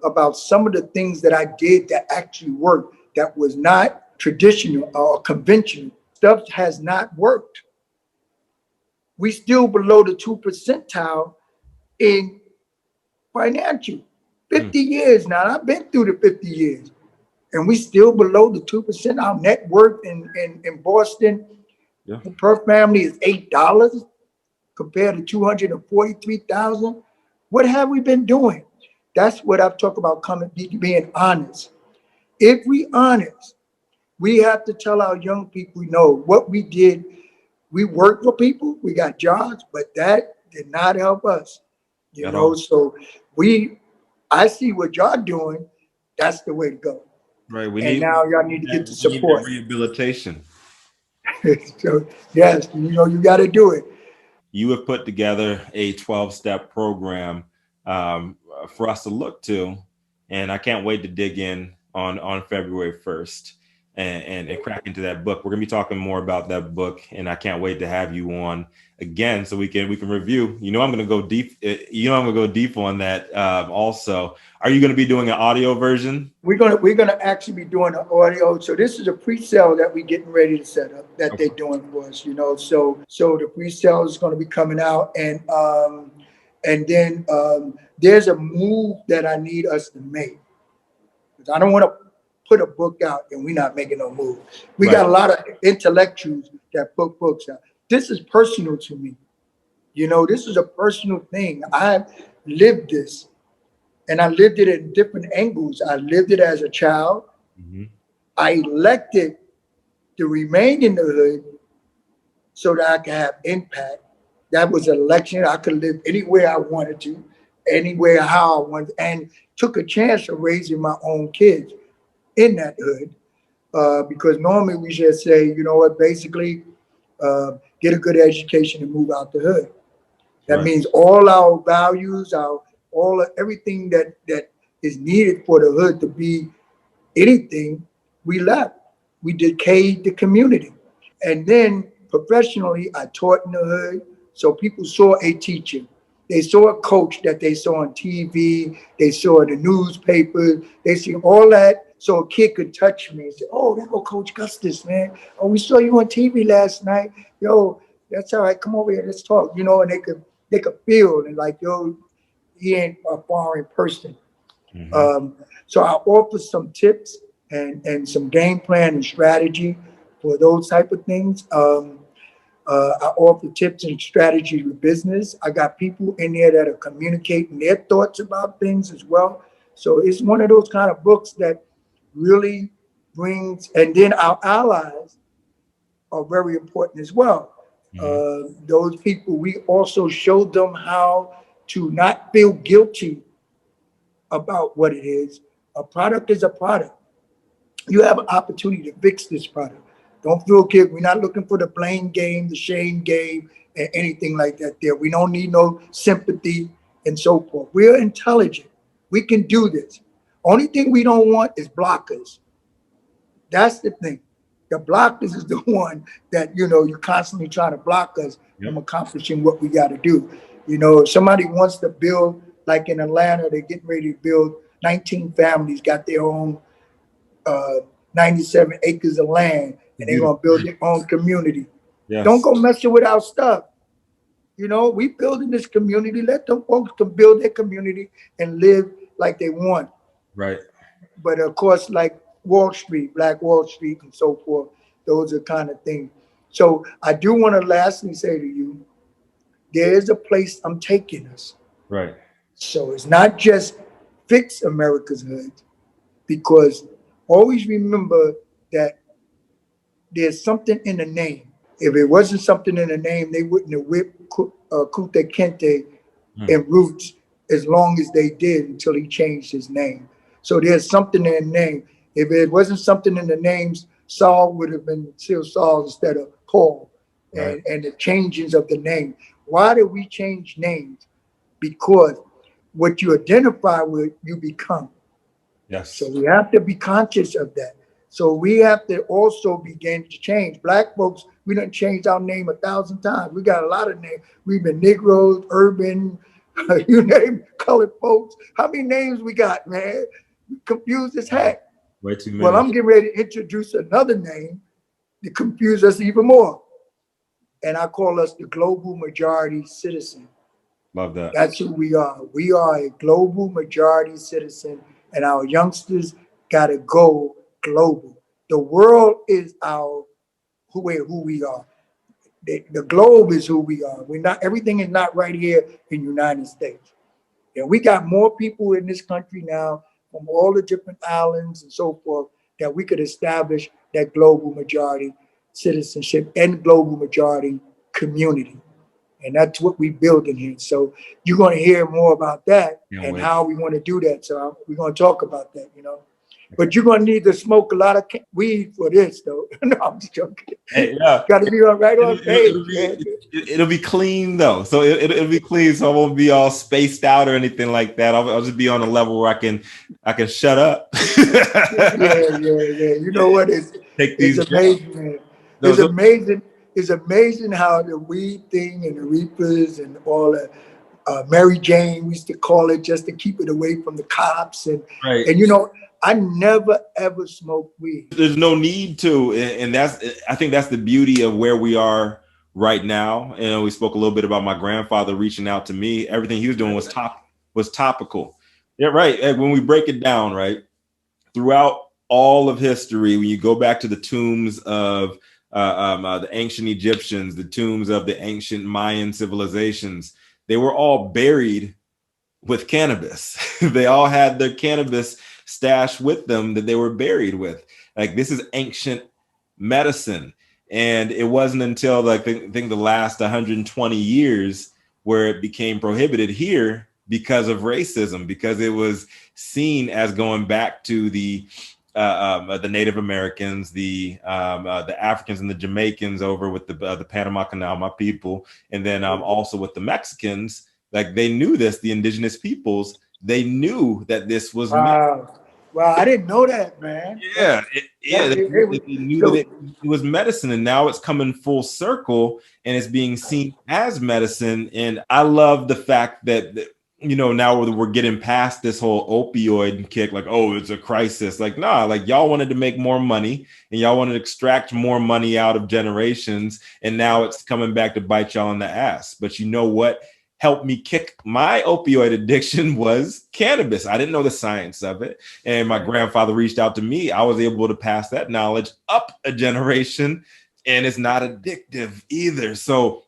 about some of the things that I did that actually worked, that was not traditional or conventional. Stuff has not worked. We still below the 2 percentile in financial. 50 years now. I've been through the 50 years. And we still below the 2%. Our net worth in Boston, the per family is $8 compared to 243,000. What have we been doing? That's what I've talked about, being honest. If we honest, we have to tell our young people, what we did. We worked for people, we got jobs, but that did not help us. So I see what y'all doing. That's the way to go. Right. Now y'all need to get the support. Rehabilitation. So yes, you got to do it. You have put together a 12-step program for us to look to, and I can't wait to dig in on February 1st and crack into that book. We're gonna be talking more about that book, and I can't wait to have you on again so we can review. I'm gonna go deep. I'm gonna go deep on that. Also, are you gonna be doing an audio version? We're gonna actually be doing an audio. So this is a pre-sale that we're getting ready to set up that they're doing for us. So the pre-sale is gonna be coming out, and then there's a move that I need us to make. I don't want to put a book out and we're not making no move. We got a lot of intellectuals that put books out. This is personal to me. This is a personal thing. I lived this, and I lived it in different angles. I lived it as a child. Mm-hmm. I elected to remain in the hood so that I could have impact. That was an election. I could live anywhere I wanted to, anywhere how I wanted, and took a chance of raising my own kids in that hood, because normally we should say, basically get a good education and move out the hood. That means all our values, everything that is needed for the hood to be anything, we left. We decayed the community. And then professionally, I taught in the hood. So people saw a teacher. They saw a coach that they saw on TV. They saw in the newspaper. They see all that. So a kid could touch me and say, "Oh, that go Coach Gustus, man. Oh, we saw you on TV last night. Yo, that's all right. Come over here. Let's talk." And they could feel and like, yo, he ain't a foreign person. Mm-hmm. So I offer some tips and some game plan and strategy for those type of things. I offer tips and strategies with business. I got people in there that are communicating their thoughts about things as well. So it's one of those kind of books that really brings, and then our allies are very important as well. Mm-hmm. Those people, we also show them how to not feel guilty about what it is. A product is a product. You have an opportunity to fix this product. Don't feel guilty. We're not looking for the blame game, the shame game, and anything like that there. We don't need no sympathy and so forth. We're intelligent. We can do this. Only thing we don't want is blockers. That's the thing. The blockers is the one that, you're constantly trying to block us from accomplishing what we got to do. If somebody wants to build, like in Atlanta, they're getting ready to build 19 families, got their own 97 acres of land, and they're going to build their own community. Yes. Don't go messing with our stuff. We building this community. Let them folks can build their community and live like they want. Right. But of course, like Wall Street, Black Wall Street and so forth, those are kind of things. So I do want to lastly say to you, there is a place I'm taking us. Right. So it's not just fix America's hood, because always remember that there's something in the name. If it wasn't something in the name, they wouldn't have whipped Kunta Kinte and Roots as long as they did until he changed his name. So there's something in the name. If it wasn't something in the names, Saul would have been still Saul instead of Paul. Right. And the changes of the name. Why do we change names? Because what you identify with, you become. Yes. So we have to be conscious of that. So we have to also begin to change. Black folks, we done changed our name 1,000 times. We got a lot of names. We've been Negroes, urban, you name colored folks. How many names we got, man? We confused as heck. Way too many. Well, I'm getting ready to introduce another name to confuse us even more. And I call us the global majority citizen. Love that. That's who we are. We are a global majority citizen, and our youngsters got to go global. The world is who we are. The globe is who we are. We're not. Everything is not right here in the United States. And we got more people in this country now from all the different islands and so forth that we could establish that global majority citizenship and global majority community. And that's what we build in here. So you're going to hear more about that and how we want to do that. So we're going to talk about that, But you're going to need to smoke a lot of weed for this, though. No, I'm just joking. Hey, yeah. Got to be right on page. It'll be clean, though. So it'll be clean. So I won't be all spaced out or anything like that. I'll just be on a level where I can shut up. Yeah. You know what? It's amazing, man. It's amazing. It's amazing how the weed thing and the reapers and all that, Mary Jane, we used to call it just to keep it away from the cops. And I never, ever smoked weed. There's no need to. And I think that's the beauty of where we are right now. And we spoke a little bit about my grandfather reaching out to me. Everything he was doing was topical. Yeah, right. And when we break it down, right, throughout all of history, when you go back to the tombs of the ancient Egyptians, the tombs of the ancient Mayan civilizations, they were all buried with cannabis. They all had their cannabis stashed with them that they were buried with. Like, this is ancient medicine. And it wasn't until I think the last 120 years where it became prohibited here because of racism, because it was seen as going back to the Native Americans, the Africans and the Jamaicans over with the Panama Canal, my people, and then also with the Mexicans. Like, they knew this, the indigenous peoples, they knew that this was wow. Wow, I didn't know that, man. Yeah, they knew that it was medicine, and now it's coming full circle, and it's being seen as medicine. And I love the fact that now we're getting past this whole opioid kick, like, oh, it's a crisis. Like, nah, like, y'all wanted to make more money and y'all wanted to extract more money out of generations. And now it's coming back to bite y'all in the ass. But you know what helped me kick my opioid addiction was cannabis. I didn't know the science of it. And my grandfather reached out to me. I was able to pass that knowledge up a generation, and it's not addictive either. So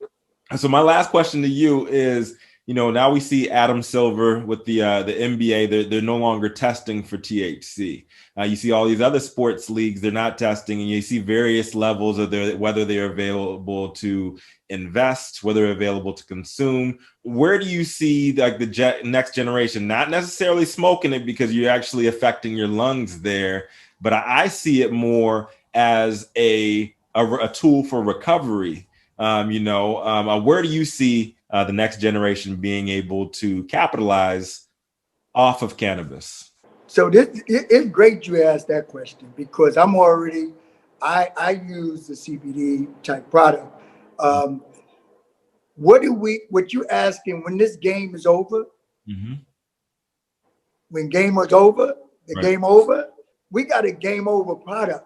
my last question to you is, now we see Adam Silver with the NBA. They're no longer testing for THC. You see all these other sports leagues, they're not testing, and you see various levels of whether they're available to invest, whether they're available to consume. Where do you see the next generation, not necessarily smoking it because you're actually affecting your lungs there, but I see it more as a tool for recovery. Where do you see the next generation being able to capitalize off of cannabis? So it's great you asked that question, because I use the CBD type product. What you asking when this game is over? Mm-hmm. When game was over, game over, we got a game over product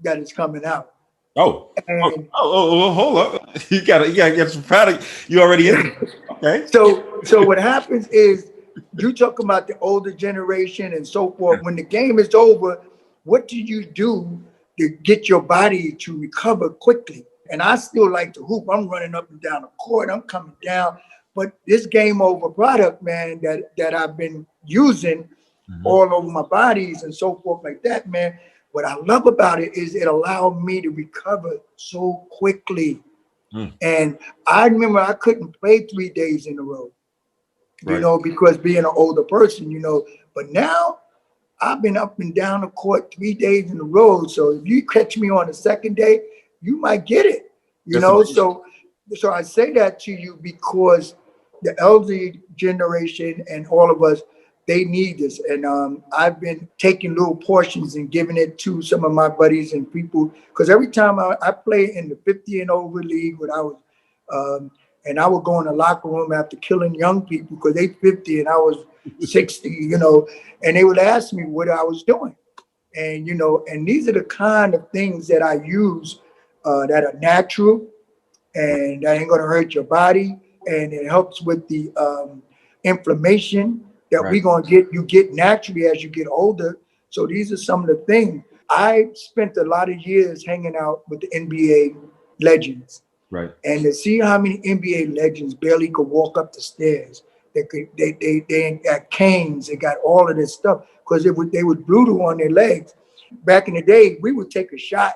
that is coming out. Hold up. You gotta get some product. You already in. Okay. So what happens is, you talk about the older generation and so forth. When the game is over, what do you do to get your body to recover quickly? And I still like to hoop. I'm running up and down the court. I'm coming down. But this game over product, man, that I've been using all over my bodies and so forth like that, man, what I love about it is it allowed me to recover so quickly. And I remember I couldn't play 3 days in a row. Because being an older person, but now I've been up and down the court 3 days in a row. So if you catch me on the second day, you might get it, So I say that to you because the elderly generation and all of us, they need this. And I've been taking little portions and giving it to some of my buddies and people, because every time I play in the 50 and over league, when I was, and I would go in the locker room after killing young people because they 50 and I was 60, and they would ask me what I was doing. And, and these are the kind of things that I use that are natural and that ain't going to hurt your body. And it helps with the inflammation that Right. we're going to you get naturally as you get older. So these are some of the things. I spent a lot of years hanging out with the NBA legends. Right. And to see how many NBA legends barely could walk up the stairs. They got canes, they got all of this stuff because they was brutal on their legs. Back in the day, we would take a shot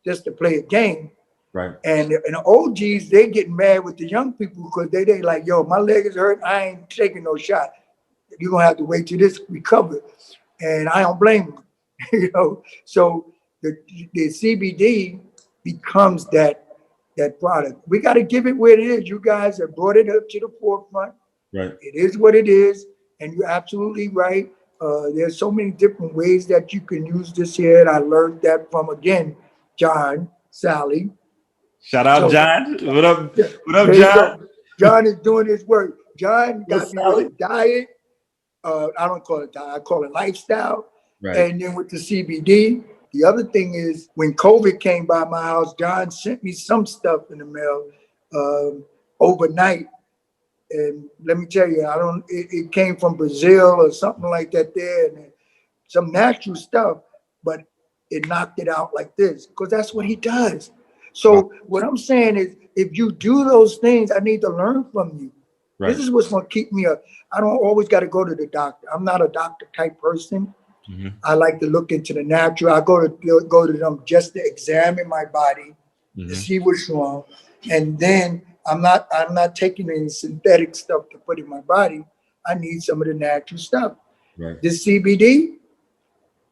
just to play a game. Right. And the OGs, they get mad with the young people because they like, yo, my leg is hurt. I ain't taking no shot. You're going to have to wait till this recovers. And I don't blame them. So the CBD becomes that product. We got to give it where it is. You guys have brought it up to the forefront. Right. It is what it is. And you're absolutely right. There's so many different ways that you can use this here. And I learned that from, again, John, Sally. Shout out, So, John. What up? Yeah, What up, there you John? go. John is doing his work. John got What's me on Sally? a diet. I don't call it diet. I call it lifestyle. Right. And then with the CBD, the other thing is when COVID came by my house, John sent me some stuff in the mail overnight. And let me tell you, it came from Brazil or something like that there, and some natural stuff, but it knocked it out like this because that's what he does. So what I'm saying is, if you do those things, I need to learn from you. Right. This is what's going to keep me up. I don't always got to go to the doctor. I'm not a doctor type person. Mm-hmm. I like to look into the natural. I go to them just to examine my body to see what's wrong, and then I'm not taking any synthetic stuff to put in my body. I need some of the natural stuff. Right. This CBD,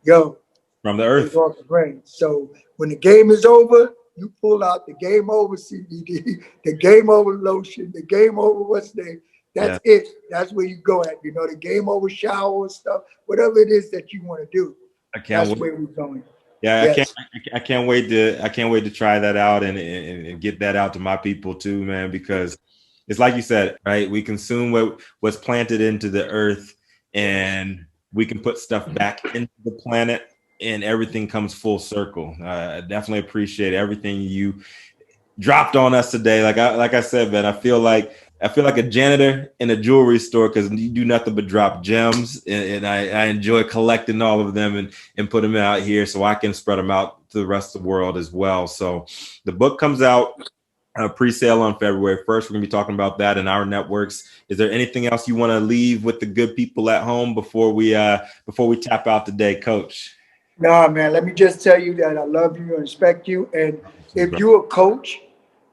yo, From the earth. it's off the brain. So when the game is over, you pull out the game over CBD, the game over lotion, the game over what's name. That's it. That's where you go at. The game over shower stuff, whatever it is that you want to do. I can't That's wait. where we're going. Yeah, Yes. I can't wait to try that out and get that out to my people too, man, because it's like you said, right? We consume what's planted into the earth, and we can put stuff back into the planet, and everything comes full circle. I definitely appreciate everything you dropped on us today. Like I said, man, I feel like a janitor in a jewelry store because you do nothing but drop gems, and I enjoy collecting all of them and put them out here so I can spread them out to the rest of the world as well. So the book comes out pre-sale on February 1st. We're going to be talking about that in our networks. Is there anything else you want to leave with the good people at home before we tap out today, Coach? No, man, let me just tell you that I love you and respect you. And if you're a coach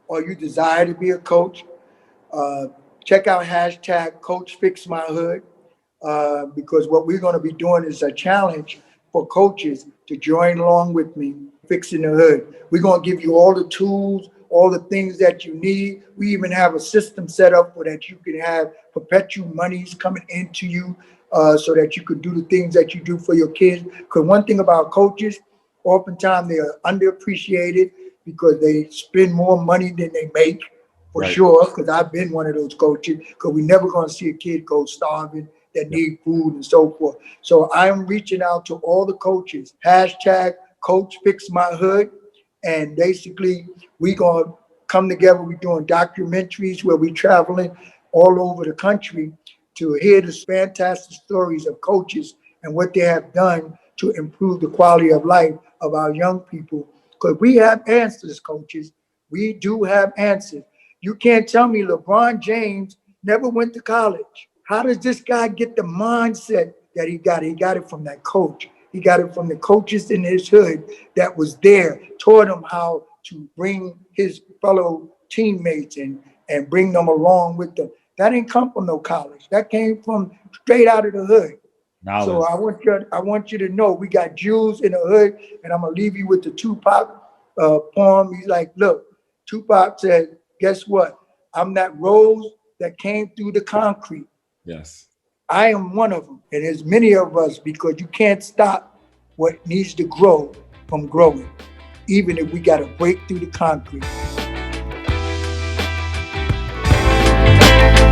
or you desire to be a coach, check out hashtag Coach Fix My Hood, because what we're going to be doing is a challenge for coaches to join along with me, fixing the hood. We're going to give you all the tools, all the things that you need. We even have a system set up where that you can have perpetual monies coming into you so that you could do the things that you do for your kids. Because one thing about coaches, oftentimes they are underappreciated because they spend more money than they make. For sure, because I've been one of those coaches, because we're never going to see a kid go starving that need food and so forth. So I'm reaching out to all the coaches, hashtag Coach Fix My Hood. And basically, we're going to come together. We're doing documentaries where we're traveling all over the country to hear the fantastic stories of coaches and what they have done to improve the quality of life of our young people. Because we have answers, coaches. We do have answers. You can't tell me LeBron James never went to college. How does this guy get the mindset that he got? He got it from that coach. He got it from the coaches in his hood that was there, taught him how to bring his fellow teammates and bring them along with them. That didn't come from no college. That came from straight out of the hood. Knowledge. So I want you to know we got Jews in the hood, and I'm gonna leave you with the Tupac poem. He's like, look, Tupac said, guess what? I'm that rose that came through the concrete. Yes. I am one of them, and there's many of us, because you can't stop what needs to grow from growing, even if we got to break through the concrete.